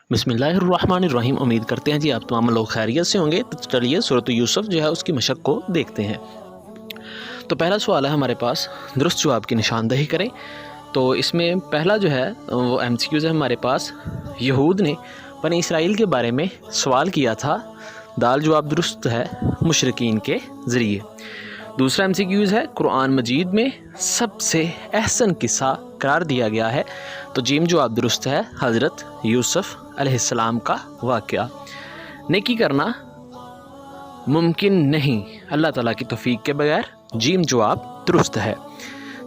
بسم اللہ الرحمن الرحیم۔ امید کرتے ہیں جی آپ تمام لوگ خیریت سے ہوں گے۔ تو چلیے سورۃ یوسف جو ہے اس کی مشق کو دیکھتے ہیں۔ تو پہلا سوال ہے ہمارے پاس، درست جواب کی نشاندہی کریں۔ تو اس میں پہلا جو ہے وہ ایم سی کیوز ہے ہمارے پاس۔ یہود نے بنی اسرائیل کے بارے میں سوال کیا تھا، دال جواب درست ہے مشرکین کے ذریعے۔ دوسرا ایم سی کیوز ہے، قرآن مجید میں سب سے احسن قصہ قرار دیا گیا ہے، تو جیم جواب درست ہے حضرت یوسف علیہ السلام کا واقعہ۔ نیکی کرنا ممکن نہیں اللہ تعالیٰ کی توفیق کے بغیر، جیم جواب درست ہے۔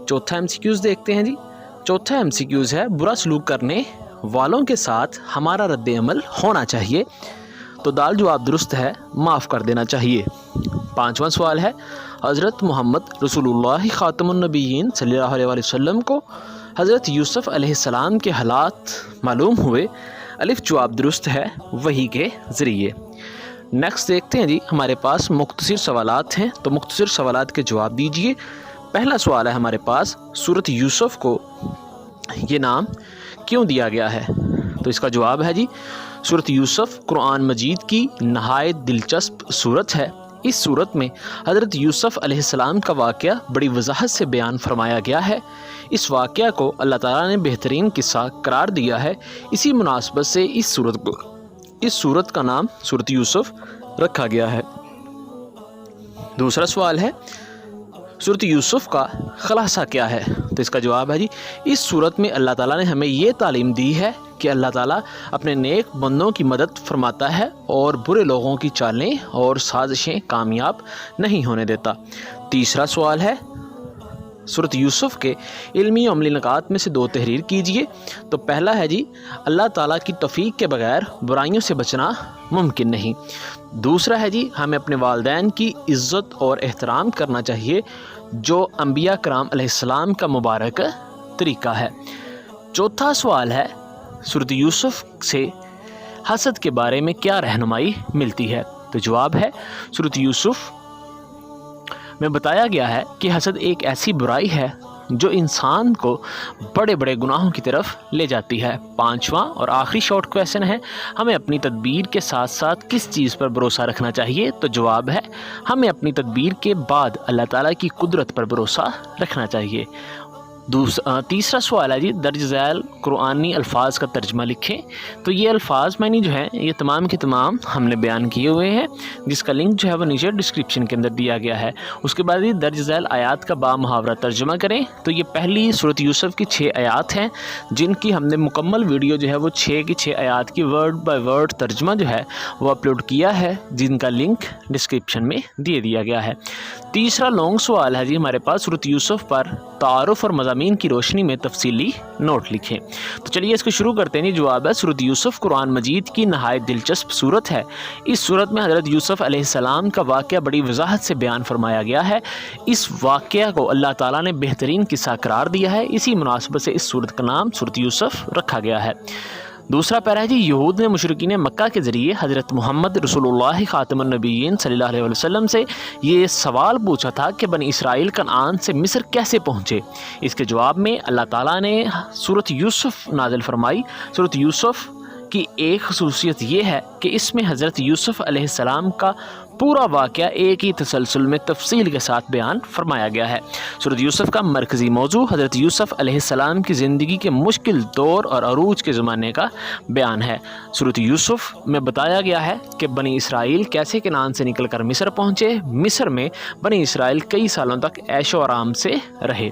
چوتھا ایم سی کیوز دیکھتے ہیں جی۔ چوتھا ایم سی کیوز ہے، برا سلوک کرنے والوں کے ساتھ ہمارا رد عمل ہونا چاہیے، تو دال جواب درست ہے معاف کر دینا چاہیے۔ پانچواں سوال ہے، حضرت محمد رسول اللہ خاتم النبیین صلی اللہ علیہ وسلم کو حضرت یوسف علیہ السلام کے حالات معلوم ہوئے، الف جواب درست ہے وحی کے ذریعے۔ نیکسٹ دیکھتے ہیں جی، ہمارے پاس مختصر سوالات ہیں، تو مختصر سوالات کے جواب دیجئے۔ پہلا سوال ہے ہمارے پاس، سورۃ یوسف کو یہ نام کیوں دیا گیا ہے؟ تو اس کا جواب ہے جی، سورۃ یوسف قرآن مجید کی نہایت دلچسپ سورت ہے۔ اس سورت میں حضرت یوسف علیہ السلام کا واقعہ بڑی وضاحت سے بیان فرمایا گیا ہے۔ اس واقعہ کو اللہ تعالیٰ نے بہترین قصہ قرار دیا ہے، اسی مناسبت سے اس سورت کا نام سورۃ یوسف رکھا گیا ہے۔ دوسرا سوال ہے، سورۃ یوسف کا خلاصہ کیا ہے؟ تو اس کا جواب ہے جی، اس سورت میں اللہ تعالیٰ نے ہمیں یہ تعلیم دی ہے کہ اللہ تعالیٰ اپنے نیک بندوں کی مدد فرماتا ہے اور برے لوگوں کی چالیں اور سازشیں کامیاب نہیں ہونے دیتا۔ تیسرا سوال ہے، سورۃ یوسف کے علمی و عملی نکات میں سے دو تحریر کیجئے۔ تو پہلا ہے جی، اللہ تعالیٰ کی توفیق کے بغیر برائیوں سے بچنا ممکن نہیں۔ دوسرا ہے جی، ہمیں اپنے والدین کی عزت اور احترام کرنا چاہیے، جو انبیاء کرام علیہ السلام کا مبارک طریقہ ہے۔ چوتھا سوال ہے، سورۃ یوسف سے حسد کے بارے میں کیا رہنمائی ملتی ہے؟ تو جواب ہے، سورۃ یوسف میں بتایا گیا ہے کہ حسد ایک ایسی برائی ہے جو انسان کو بڑے بڑے گناہوں کی طرف لے جاتی ہے۔ پانچواں اور آخری شارٹ کویسچن ہے، ہمیں اپنی تدبیر کے ساتھ ساتھ کس چیز پر بھروسہ رکھنا چاہیے؟ تو جواب ہے، ہمیں اپنی تدبیر کے بعد اللہ تعالیٰ کی قدرت پر بھروسہ رکھنا چاہیے۔ تیسرا سوال ہے جی، درج ذیل قرآنی الفاظ کا ترجمہ لکھیں۔ تو یہ الفاظ معنی جو ہیں یہ تمام کے تمام ہم نے بیان کیے ہوئے ہیں، جس کا لنک جو ہے وہ نیچے ڈسکرپشن کے اندر دیا گیا ہے۔ اس کے بعد یہ درج ذیل آیات کا با محاورہ ترجمہ کریں۔ تو یہ پہلی سورۃ یوسف کی 6 آیات ہیں، جن کی ہم نے مکمل ویڈیو جو ہے وہ 6 کی 6 آیات کی ورڈ بائی ورڈ ترجمہ جو ہے وہ اپلوڈ کیا ہے، جن کا لنک ڈسکرپشن میں دے دیا گیا ہے۔ تیسرا لانگ سوال ہے جی ہمارے پاس، سورۃ یوسف پر تعارف اور مضامین کی روشنی میں تفصیلی نوٹ لکھیں۔ تو چلیے اس کو شروع کرتے ہیں۔ جواب ہے، سورۃ یوسف قرآن مجید کی نہایت دلچسپ سورت ہے۔ اس سورت میں حضرت یوسف علیہ السلام کا واقعہ بڑی وضاحت سے بیان فرمایا گیا ہے۔ اس واقعہ کو اللہ تعالیٰ نے بہترین قصہ قرار دیا ہے، اسی مناسبت سے اس سورت کا نام سورۃ یوسف رکھا گیا ہے۔ دوسرا پیرا ہے جی، یہود نے مشرکین مکہ کے ذریعے حضرت محمد رسول اللہ خاتم النبیین صلی اللہ علیہ وسلم سے یہ سوال پوچھا تھا کہ بنی اسرائیل کنعان سے مصر کیسے پہنچے؟ اس کے جواب میں اللہ تعالیٰ نے سورۃ یوسف نازل فرمائی۔ سورۃ یوسف کی ایک خصوصیت یہ ہے کہ اس میں حضرت یوسف علیہ السلام کا پورا واقعہ ایک ہی تسلسل میں تفصیل کے ساتھ بیان فرمایا گیا ہے۔ سورۃ یوسف کا مرکزی موضوع حضرت یوسف علیہ السلام کی زندگی کے مشکل دور اور عروج کے زمانے کا بیان ہے۔ سورۃ یوسف میں بتایا گیا ہے کہ بنی اسرائیل کیسے کنعان سے نکل کر مصر پہنچے، مصر میں بنی اسرائیل کئی سالوں تک عیش و آرام سے رہے۔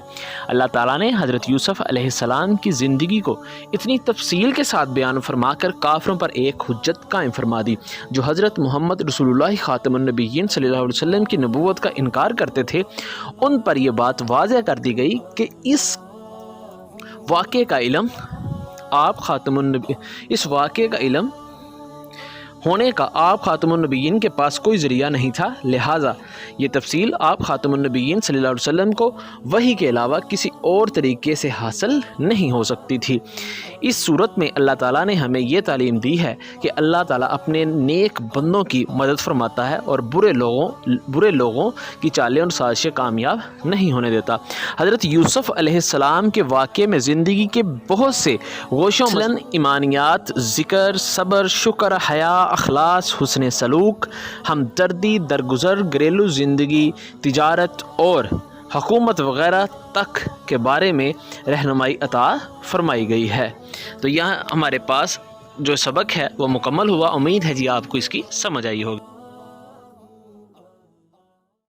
اللہ تعالیٰ نے حضرت یوسف علیہ السلام کی زندگی کو اتنی تفصیل کے ساتھ بیان فرما کر کافروں پر ایک حجت قائم فرما دی، جو حضرت محمد رسول اللہ خاتم النبیین صلی اللہ علیہ وسلم کی نبوت کا انکار کرتے تھے۔ ان پر یہ بات واضح کر دی گئی کہ اس واقعے کا علم ہونے کا آپ خاتم النبیین کے پاس کوئی ذریعہ نہیں تھا، لہٰذا یہ تفصیل آپ خاتم النبیین صلی اللہ علیہ وسلم کو وحی کے علاوہ کسی اور طریقے سے حاصل نہیں ہو سکتی تھی۔ اس صورت میں اللہ تعالیٰ نے ہمیں یہ تعلیم دی ہے کہ اللہ تعالیٰ اپنے نیک بندوں کی مدد فرماتا ہے اور برے لوگوں کی چالیں اور سازشیں کامیاب نہیں ہونے دیتا۔ حضرت یوسف علیہ السلام کے واقعے میں زندگی کے بہت سے گوشوں مثلاً ایمانیات، ذکر، صبر، شکر، حیا، اخلاص، حسن سلوک، ہمدردی، درگزر، گھریلو زندگی، تجارت اور حکومت وغیرہ تک کے بارے میں رہنمائی عطا فرمائی گئی ہے۔ تو یہاں ہمارے پاس جو سبق ہے وہ مکمل ہوا۔ امید ہے جی آپ کو اس کی سمجھ آئی ہوگی۔